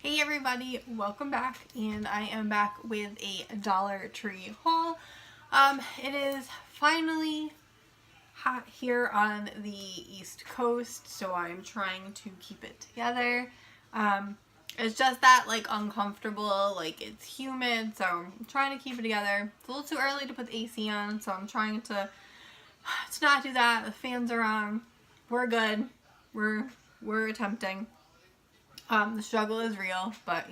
Hey everybody, welcome back, and I am back with a Dollar Tree haul. It is finally hot here on the East Coast, so I'm trying to keep it together. It's just that uncomfortable, it's humid, so I'm trying to keep it together. It's a little too early to put the AC on, so I'm trying to not do that. The fans are on. We're good. We're attempting. The struggle is real, but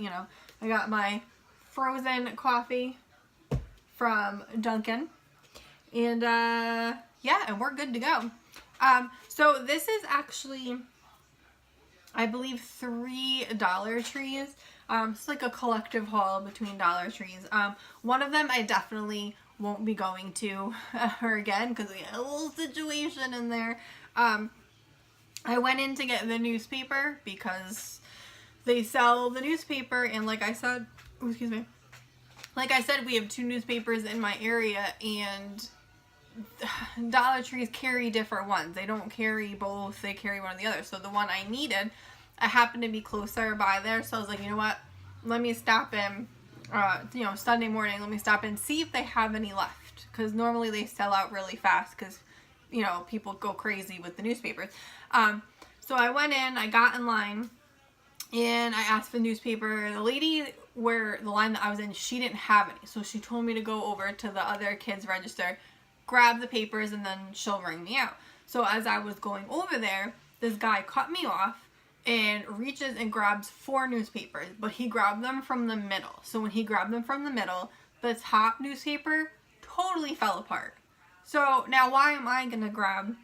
I got my frozen coffee from Dunkin', and yeah, and we're good to go. So this is actually, I believe, 3 Dollar Trees. It's like a collective haul between Dollar Trees. One of them I definitely won't be going to ever again because we had a little situation in there. I went in to get the newspaper because they sell the newspaper, and like I said, we have 2 newspapers in my area, and Dollar Trees carry different ones. They don't carry both, they carry one or the other. So the one I needed, I happened to be closer by there, so I was like, you know what, let me stop in, Sunday morning, let me stop in, see if they have any left, because normally they sell out really fast, because, people go crazy with the newspapers. So I went in, I got in line, and I asked for the newspaper. The lady where the line that I was in, she didn't have any. So she told me to go over to the other kids' register, grab the papers, and then she'll ring me out. So as I was going over there, this guy cut me off and reaches and grabs 4 newspapers, but he grabbed them from the middle. So when he grabbed them from the middle, the top newspaper totally fell apart. So now why am I going to grab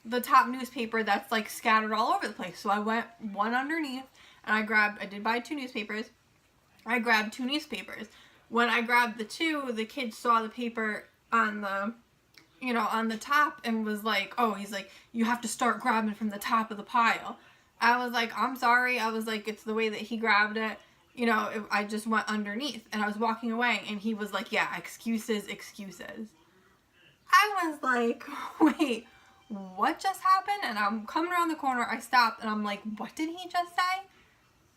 the top newspaper that's scattered all over the place? So I went one underneath, and I did buy 2 newspapers. I grabbed 2 newspapers. When I grabbed the 2, the kid saw the paper on the, on the top, and was like, oh, he's like, you have to start grabbing from the top of the pile. I was like, I'm sorry. I was like, it's the way that he grabbed it. I just went underneath, and I was walking away, and he was like, yeah, excuses. I was like, wait, what just happened? And I'm coming around the corner, I stopped, and I'm like, what did he just say?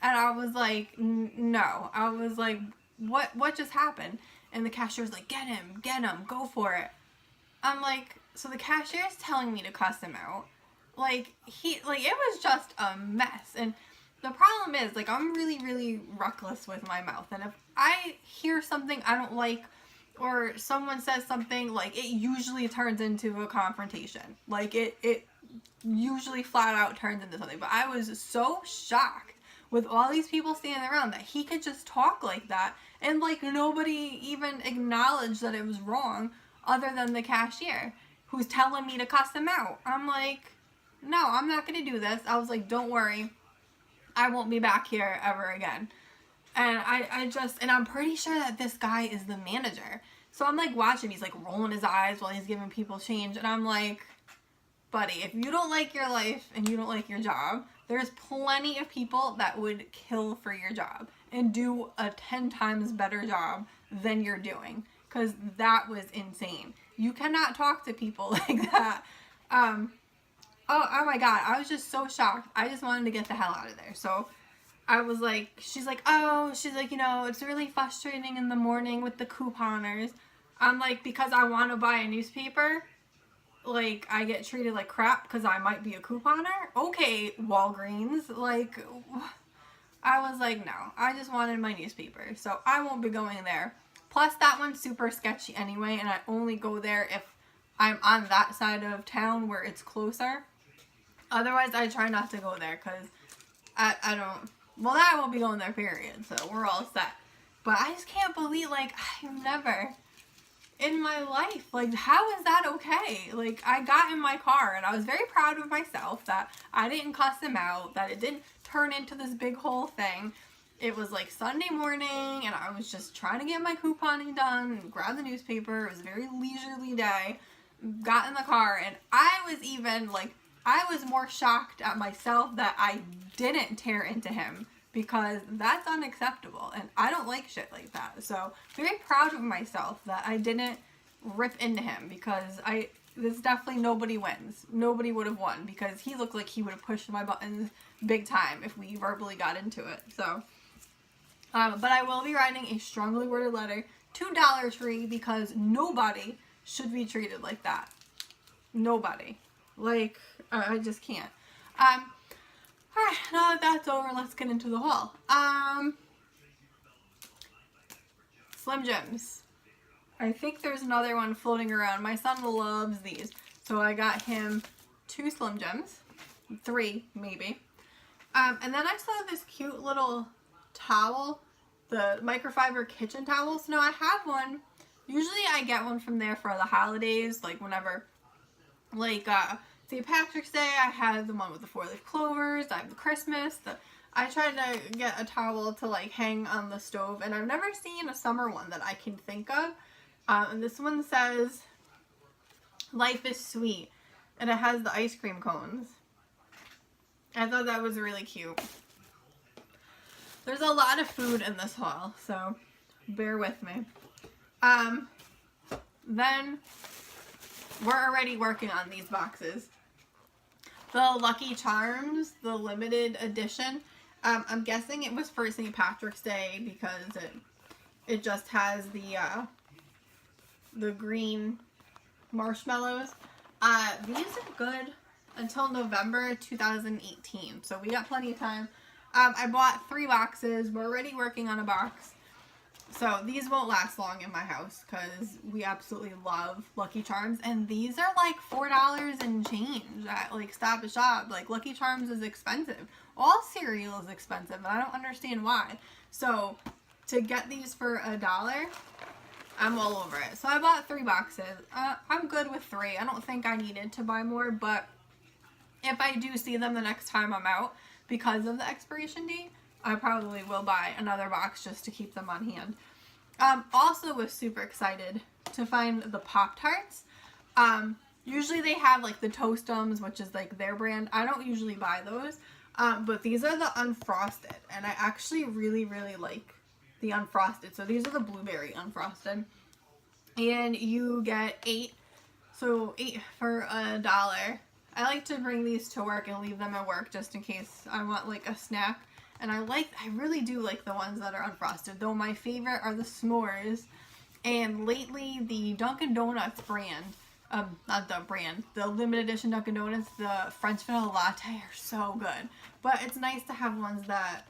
And I was like, no. I was like, what just happened? And the cashier was like, get him, go for it. I'm like, so the cashier is telling me to cuss him out. It was just a mess. And the problem is, I'm really, really reckless with my mouth. And if I hear something I don't like, or someone says something, it usually turns into a confrontation. It usually flat out turns into something. But I was so shocked with all these people standing around that he could just talk like that, and nobody even acknowledged that it was wrong other than the cashier who's telling me to cuss him out. I'm like, no, I'm not going to do this. I was like, don't worry, I won't be back here ever again. And and I'm pretty sure that this guy is the manager. So I'm watching, he's rolling his eyes while he's giving people change, and I'm like, buddy, if you don't like your life and you don't like your job, there's plenty of people that would kill for your job and do a 10 times better job than you're doing, because that was insane. You cannot talk to people like that. Oh my God, I was just so shocked. I just wanted to get the hell out of there. So I was like, she's like, it's really frustrating in the morning with the couponers. I'm like, because I want to buy a newspaper? I get treated like crap because I might be a couponer? Okay, Walgreens. I was like, no, I just wanted my newspaper, so I won't be going there. Plus, that one's super sketchy anyway, and I only go there if I'm on that side of town where it's closer. Otherwise, I try not to go there because I don't, well, now I won't be going there, period, so we're all set. But I just can't believe, I've never in my life, how is that okay? I got in my car, and I was very proud of myself that I didn't cuss him out, that it didn't turn into this big whole thing. It was Sunday morning, and I was just trying to get my couponing done and grab the newspaper. It was a very leisurely day. Got in the car, and I was even I was more shocked at myself that I didn't tear into him, because that's unacceptable, and I don't like shit like that. So very proud of myself that I didn't rip into him, because this definitely, nobody wins. Nobody would have won, because he looked like he would have pushed my buttons big time if we verbally got into it. So But I will be writing a strongly worded letter to Dollar Tree because nobody should be treated like that. Nobody. Like, I just can't. Alright, now that that's over, let's get into the haul. Slim Jims. I think there's another one floating around. My son loves these. So I got him 2 Slim Jims. 3, maybe. And then I saw this cute little towel. The microfiber kitchen towels. Now I have one. Usually I get one from there for the holidays. Like whenever, like St. Patrick's Day, I had the one with the 4-leaf clovers. I have the Christmas. I tried to get a towel to like hang on the stove, and I've never seen a summer one that I can think of. And this one says, "Life is sweet," and it has the ice cream cones. I thought that was really cute. There's a lot of food in this haul, so bear with me. Then we're already working on these boxes. The Lucky Charms, the limited edition. I'm guessing it was for St. Patrick's Day because it just has the green marshmallows. These are good until November 2018, so we got plenty of time. I bought 3 boxes. We're already working on a box. So these won't last long in my house because we absolutely love Lucky Charms. And these are like $4 and change at like Stop and Shop. Like Lucky Charms is expensive. All cereal is expensive and I don't understand why. So to get these for $1, I'm all over it. So I bought 3 boxes. I'm good with 3. I don't think I needed to buy more, but if I do see them the next time I'm out because of the expiration date, I probably will buy another box just to keep them on hand. Also was super excited to find the Pop-Tarts. Usually they have like the Toastums, which is like their brand. I don't usually buy those, but these are the unfrosted, and I actually really, really like the unfrosted. So these are the blueberry unfrosted, and you get 8, so 8 for $1. I like to bring these to work and leave them at work just in case I want like a snack. And I really do like the ones that are unfrosted, though my favorite are the s'mores. And lately, the Dunkin' Donuts brand, not the brand, the limited edition Dunkin' Donuts, the French vanilla latte are so good. But it's nice to have ones that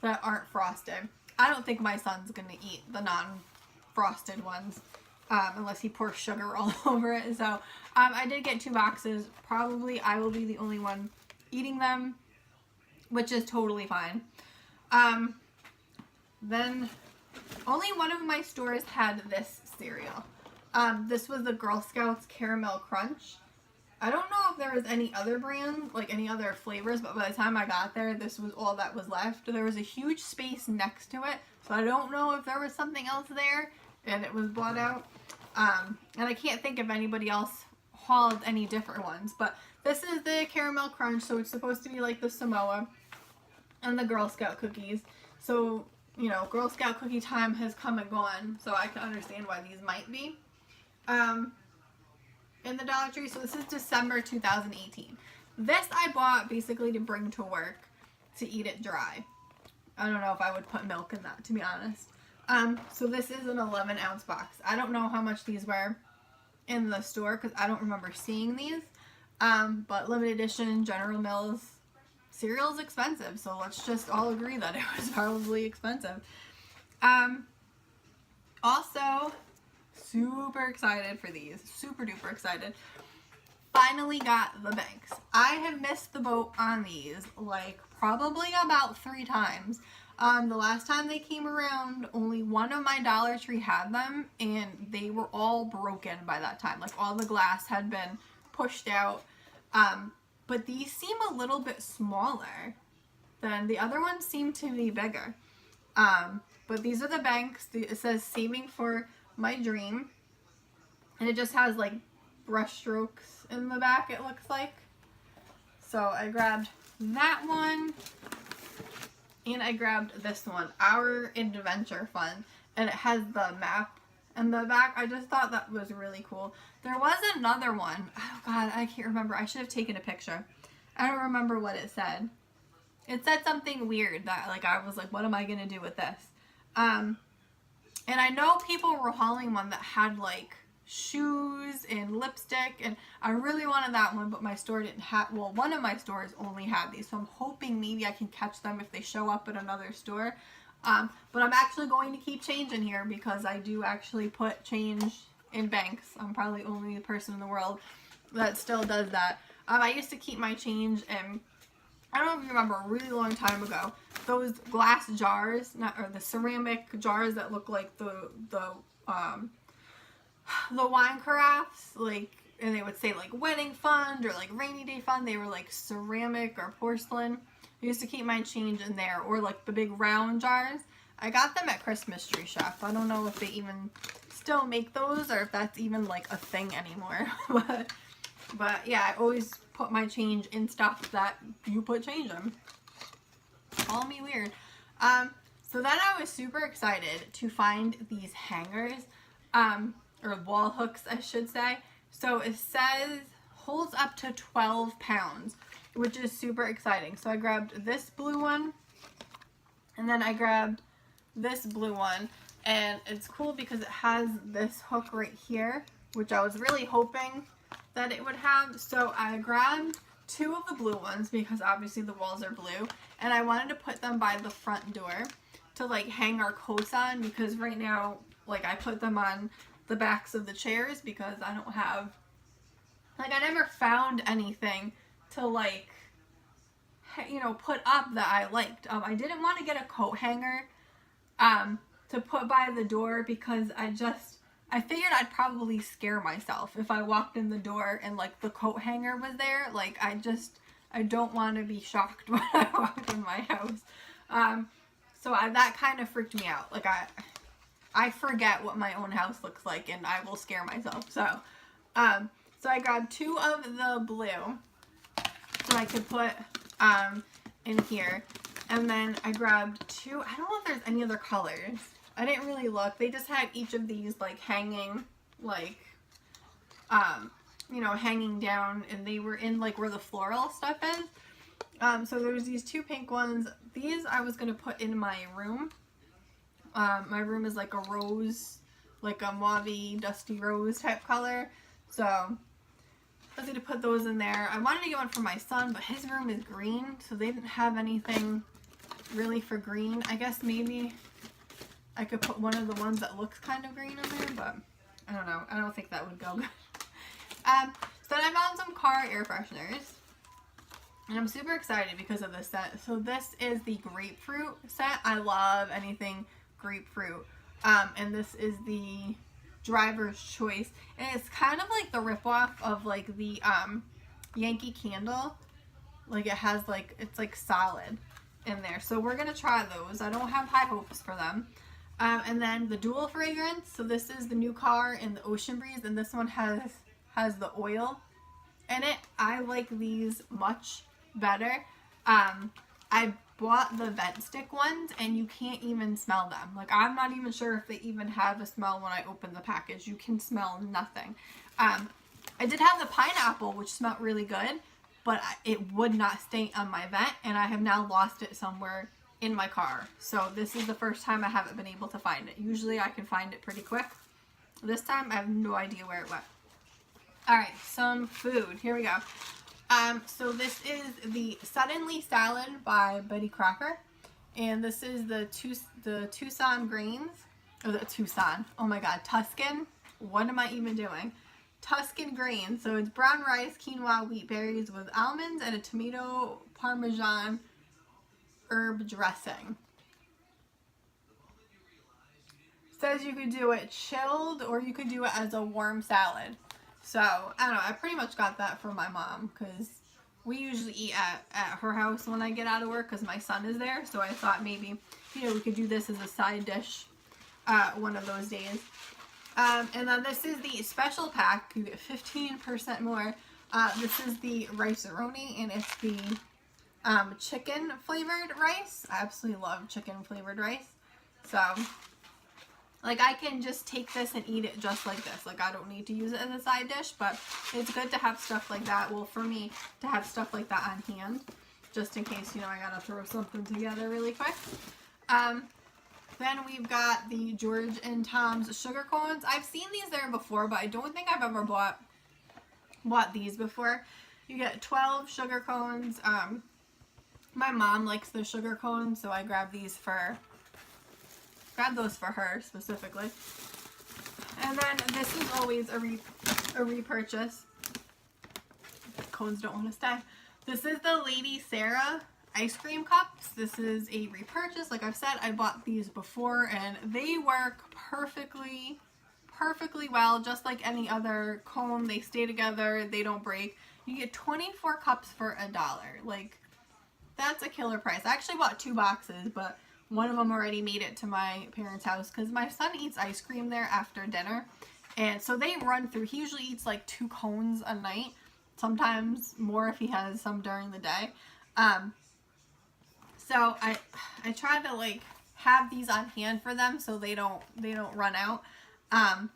aren't frosted. I don't think my son's going to eat the non-frosted ones, unless he pours sugar all over it. So, I did get 2 boxes. Probably I will be the only one eating them, which is totally fine. Then only one of my stores had this cereal. This was the Girl Scouts Caramel Crunch. I don't know if there was any other brand, like any other flavors, but by the time I got there, this was all that was left. There was a huge space next to it, so I don't know if there was something else there and it was bought out. And I can't think if anybody else hauled any different ones, but this is the Caramel Crunch, so it's supposed to be like the Samoa and the Girl Scout cookies. So, you know, Girl Scout cookie time has come and gone, so I can understand why these might be in the Dollar Tree. So this is December 2018. This I bought basically to bring to work to eat it dry. I don't know if I would put milk in that, to be honest. So this is an 11-ounce box. I don't know how much these were in the store because I don't remember seeing these. But limited edition, General Mills, cereal is expensive, so let's just all agree that it was probably expensive. Also, super excited for these. Super duper excited. Finally got the banks. I have missed the boat on these like probably about 3 times. The last time they came around, only one of my Dollar Tree had them, and they were all broken by that time. Like all the glass had been pushed out. But these seem a little bit smaller than the other ones seem to be bigger. But these are the banks. It says Saving for My Dream. And it just has like brush strokes in the back, it looks like. So I grabbed that one. And I grabbed this one, Our Adventure Fund. And it has the map in the back. I just thought that was really cool. There was another one. Oh God, I can't remember. I should have taken a picture. I don't remember what it said. It said something weird that like I was like, what am I going to do with this? And I know people were hauling one that had like shoes and lipstick, and I really wanted that one, but my store didn't have, well, one of my stores only had these, so I'm hoping maybe I can catch them if they show up at another store. But I'm actually going to keep change in here because I do actually put change in banks. I'm probably only the person in the world that still does that. I used to keep my change in, I don't know if you remember, a really long time ago, those glass jars, or the ceramic jars that look like the wine carafes, like, and they would say like wedding fund or like rainy day fund. They were like ceramic or porcelain. I used to keep my change in there, or like the big round jars. I got them at Christmas Tree Shop. I don't know if they even still make those or if that's even like a thing anymore. but yeah, I always put my change in stuff that you put change in. Call me weird. So then I was super excited to find these hangers, or wall hooks, I should say. So it says holds up to 12 pounds, which is super exciting. So I grabbed this blue one, and then I grabbed this blue one, and it's cool because it has this hook right here, which I was really hoping that it would have. So I grabbed two of the blue ones because obviously the walls are blue, and I wanted to put them by the front door to like hang our coats on, because right now, like, I put them on the backs of the chairs because I don't have, like, I never found anything to like, you know, put up that I liked. I didn't want to get a coat hanger to put by the door because I figured I'd probably scare myself if I walked in the door and like the coat hanger was there. Like, I don't want to be shocked when I walk in my house. So that kind of freaked me out. Like, I forget what my own house looks like and I will scare myself. So I grabbed two of the blue so I could put in here. And then I grabbed two, I don't know if there's any other colors. I didn't really look. They just had each of these like hanging, like, you know, hanging down, and they were in like where the floral stuff is. So there's these two pink ones. These I was going to put in my room. My room is like a rose, like a mauve-y, dusty rose type color. So I was going to put those in there. I wanted to get one for my son, but his room is green, so they didn't have anything really for green. I guess maybe I could put one of the ones that looks kind of green in there, but I don't know. I don't think that would go good. So then I found some car air fresheners, and I'm super excited because of this set. So this is the grapefruit set. I love anything grapefruit. And this is the driver's choice, and it's kind of like the ripoff of like the Yankee Candle. Like, it has like, it's like solid in there. So we're gonna try those. I don't have high hopes for them. And then the dual fragrance. So this is the New Car in the Ocean Breeze, and this one has the oil in it. I like these much better. I bought the vent stick ones, and you can't even smell them. Like, I'm not even sure if they even have a smell when I open the package. You can smell nothing. I did have the pineapple, which smelled really good, but it would not stay on my vent, and I have now lost it somewhere in my car. So this is the first time I haven't been able to find it. Usually I can find it pretty quick. This time I have no idea where it went. Alright, some food. Here we go. So this is the Suddenly Salad by Betty Crocker. And this is the Tucson grains. Or the Tucson. Oh my god. Tuscan. What am I even doing? Tuscan grains. So it's brown rice, quinoa, wheat berries with almonds, and a tomato parmesan herb dressing. Says you could do it chilled or you could do it as a warm salad. So, I don't know, I pretty much got that from my mom because we usually eat at her house when I get out of work because my son is there. So I thought maybe, you know, we could do this as a side dish one of those days. And then this is the special pack. You get 15% more. This is the rice-a-roni, and it's the chicken flavored rice. I absolutely love chicken flavored rice. So, like, I can just take this and eat it just like this. Like, I don't need to use it as a side dish, but it's good to have stuff like that. Well, for me, to have stuff like that on hand, just in case, you know, I gotta throw something together really quick. Then Then we've got the George and Tom's sugar cones. I've seen these there before, but I don't think I've ever bought these before. You get 12 sugar cones. My mom likes the sugar cones, so I grabbed those for her specifically. And then this is always a repurchase. Cones don't want to stay. This is the Lady Sarah ice cream cups. This is a repurchase. Like I've said, I bought these before and they work perfectly well, just like any other cone. They stay together, they don't break. You get 24 cups for $1. Like, that's a killer price. I actually bought 2 boxes, but one of them already made it to my parents' house because my son eats ice cream there after dinner. And so they run through. He usually eats like 2 cones a night, sometimes more if he has some during the day. So I try to like have these on hand for them so they don't run out.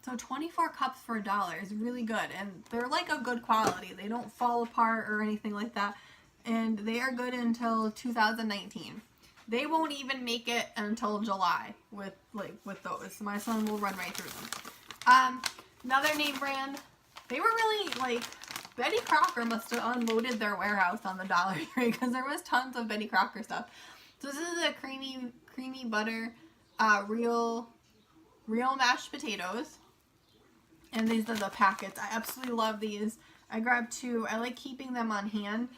So 24 cups for $1 is really good, and they're like a good quality. They don't fall apart or anything like that, and they are good until 2019. They won't even make it until July with those. So my son will run right through them. Another name brand. They were really like, Betty Crocker must have unloaded their warehouse on the Dollar Tree because there was tons of Betty Crocker stuff. So this is a creamy butter real mashed potatoes, and these are the packets. I absolutely love these. I grabbed 2. I like keeping them on hand.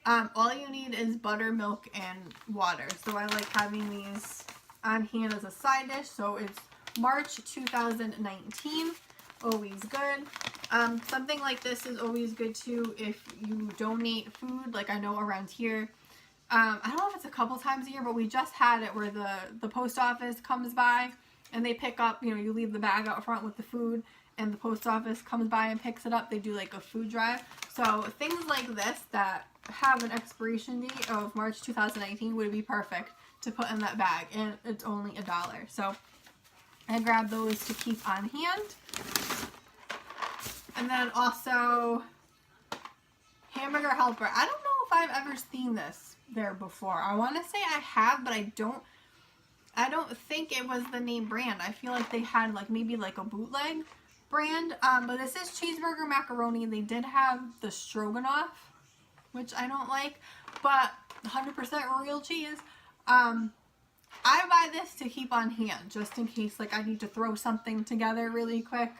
All you need is butter, milk, and water. So I like having these on hand as a side dish. So it's March 2019. Always good. Something like this is always good too if you donate food. Like I know around here, I don't know if it's a couple times a year, but we just had it where the post office comes by and they pick up, you leave the bag out front with the food and the post office comes by and picks it up. They do like a food drive. So things like this that have an expiration date of March 2019 would be perfect to put in that bag, and it's only $1. So I grabbed those to keep on hand. And then also Hamburger Helper. I don't know if I've ever seen this there before. I want to say I have, but I don't think it was the name brand. I feel like they had like maybe like a bootleg brand. But this is cheeseburger macaroni. They did have the stroganoff, which I don't like, but 100% real cheese. I buy this to keep on hand just in case like I need to throw something together really quick.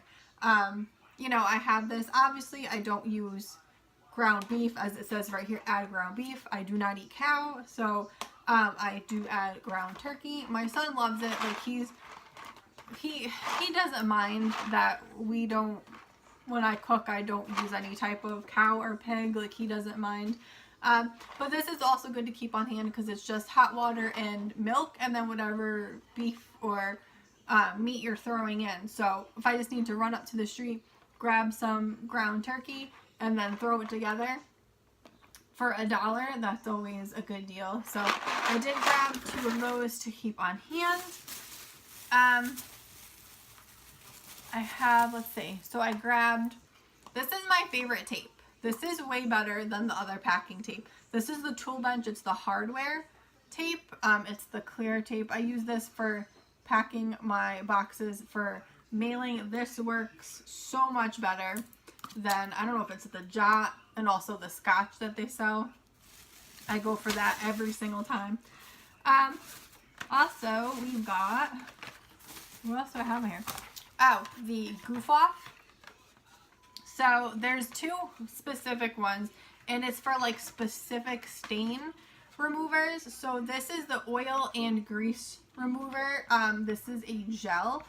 I have this. Obviously, I don't use ground beef, as it says right here, add ground beef. I do not eat cow, so I do add ground turkey. My son loves it. Like he doesn't mind that when I cook, I don't use any type of cow or pig. Like he doesn't mind. But this is also good to keep on hand because it's just hot water and milk, and then whatever beef or meat you're throwing in. So if I just need to run up to the street, grab some ground turkey, and then throw it together for $1, that's always a good deal. So I did grab 2 of those to keep on hand. I have, let's see, so I grabbed, this is my favorite tape. This is way better than the other packing tape. This is the Tool Bench. It's the hardware tape. It's the clear tape. I use this for packing my boxes. For mailing, this works so much better than, I don't know if it's the Jot and also the Scotch that they sell. I go for that every single time. Also, we've got, what else do I have here? Oh, the Goof Off. So there's 2 specific ones, and it's for like specific stain removers. So this is the oil and grease remover. This is a gel.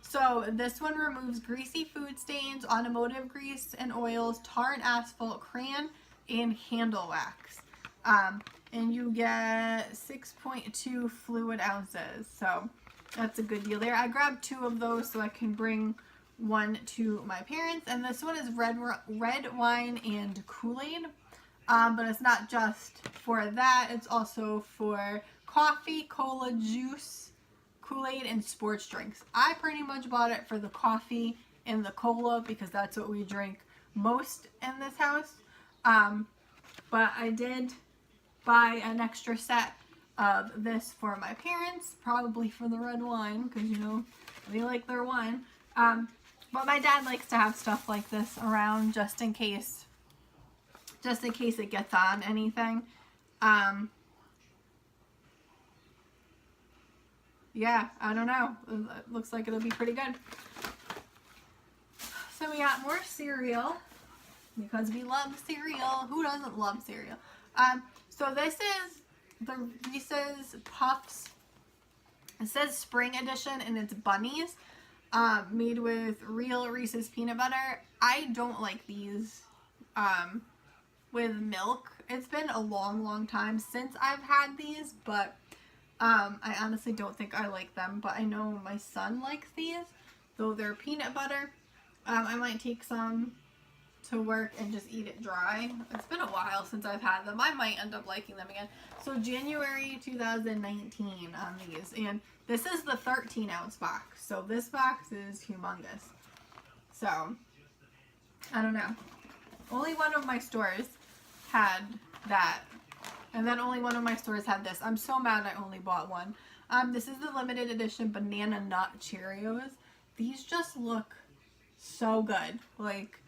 So this one removes greasy food stains, automotive grease and oils, tar and asphalt, crayon, and handle wax. And you get 6.2 fluid ounces. So that's a good deal there. I grabbed 2 of those so I can bring one to my parents. And this one is red wine and Kool-Aid. But it's not just for that. It's also for coffee, cola, juice, Kool-Aid, and sports drinks. I pretty much bought it for the coffee and the cola because that's what we drink most in this house. But I did buy an extra set of this for my parents, probably for the red wine, because, you know, they like their wine. But my dad likes to have stuff like this around just in case it gets on anything. Yeah, I don't know. It looks like it'll be pretty good. So we got more cereal, because we love cereal. Who doesn't love cereal? So this is the Reese's Puffs. It says spring edition, and it's bunnies, made with real Reese's peanut butter. I don't like these with milk. It's been a long time since I've had these, but I honestly don't think I like them. But I know my son likes these, though they're peanut butter. I might take some to work and just eat it dry. It's been a while since I've had them. I might end up liking them again. So January 2019 on these, and this is the 13-ounce box. So this box is humongous. So I don't know. Only one of my stores had that, and then only one of my stores had this. I'm so mad I only bought one. This is the limited edition banana nut Cheerios. These just look so good. Like,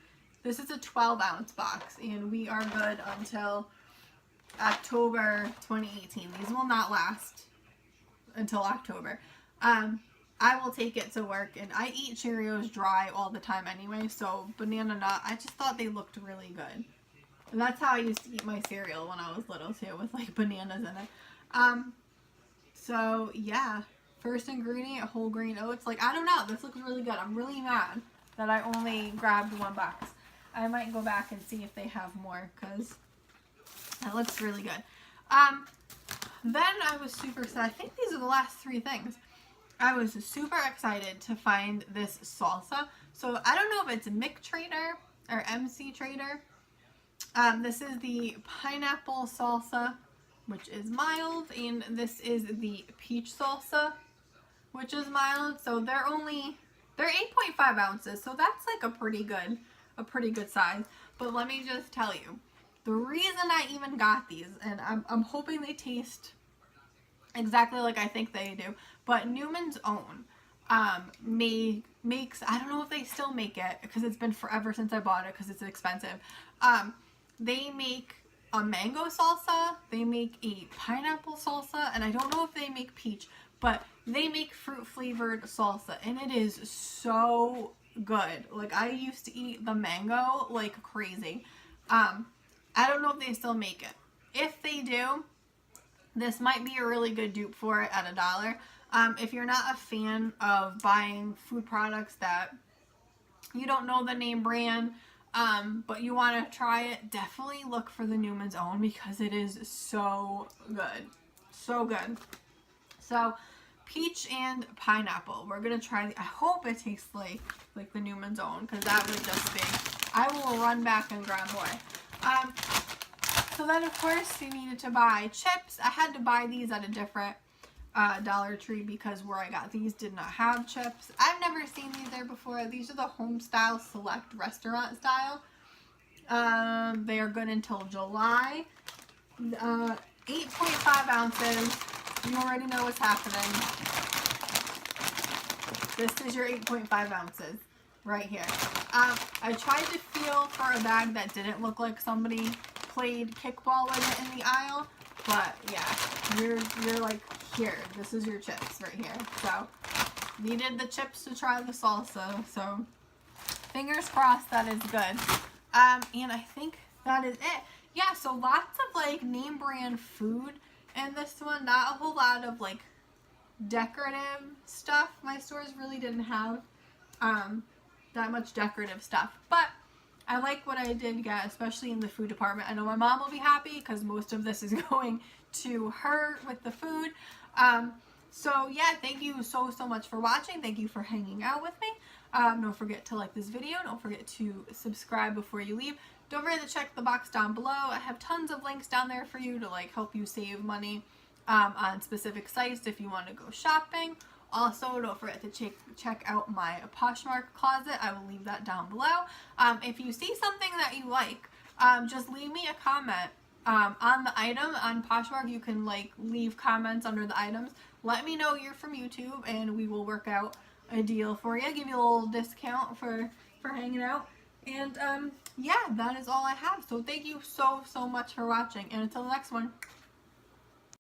this is a 12-ounce box, and we are good until October 2018. These will not last until October. I will take it to work, and I eat Cheerios dry all the time anyway, so banana nut, I just thought they looked really good. And that's how I used to eat my cereal when I was little too, with like bananas in it. So yeah, first ingredient, whole grain oats. Like, I don't know, this looks really good. I'm really mad that I only grabbed one box. I might go back and see if they have more, because that looks really good. Then I was super excited. I think these are the last three things. I was super excited to find this salsa. So I don't know if it's Mick Trader or MC Trader. This is the pineapple salsa, which is mild, and this is the peach salsa, which is mild. So they're 8.5 ounces, so that's like a pretty good size. But let me just tell you, the reason I even got these, and I'm hoping they taste exactly like I think they do, but Newman's Own makes, I don't know if they still make it, because it's been forever since I bought it because it's expensive. They make a mango salsa, they make a pineapple salsa, and I don't know if they make peach, but they make fruit flavored salsa, and it is so good. Like, I used to eat the mango like crazy. I don't know if they still make it. If they do, this might be a really good dupe for it at $1. If you're not a fan of buying food products that you don't know the name brand, but you want to try it, definitely look for the Newman's Own, because it is so good. So good. So, peach and pineapple. We're going to try, I hope it tastes like the Newman's Own, because that would just be, I will run back and grab more. So then, of course, you needed to buy chips. I had to buy these at a different Dollar Tree, because where I got these did not have chips. I've never seen these there before. These are the home style select restaurant style. They are good until July. 8.5 ounces. You already know what's happening. This is your 8.5 ounces right here. I tried to feel for a bag that didn't look like somebody played kickball with it in the aisle, but yeah, you're like, here, this is your chips right here. So needed the chips to try the salsa, so fingers crossed that is good. And I think that is it. Yeah, so lots of like name brand food in this one, not a whole lot of like decorative stuff. My stores really didn't have that much decorative stuff, but I like what I did get, especially in the food department. I know my mom will be happy, because most of this is going to her with the food. So yeah, thank you so much for watching. Thank you for hanging out with me. Don't forget to like this video. Don't forget to subscribe before you leave. Don't forget to check the box down below. I have tons of links down there for you to like help you save money on specific sites if you want to go shopping. Also, don't forget to check out my Poshmark closet. I will leave that down below. If you see something that you like, just leave me a comment on the item on Poshmark, you can like leave comments under the items. Let me know you're from YouTube, and we will work out a deal for you. Give you a little discount for hanging out. And yeah, that is all I have. So thank you so much for watching, and until the next one.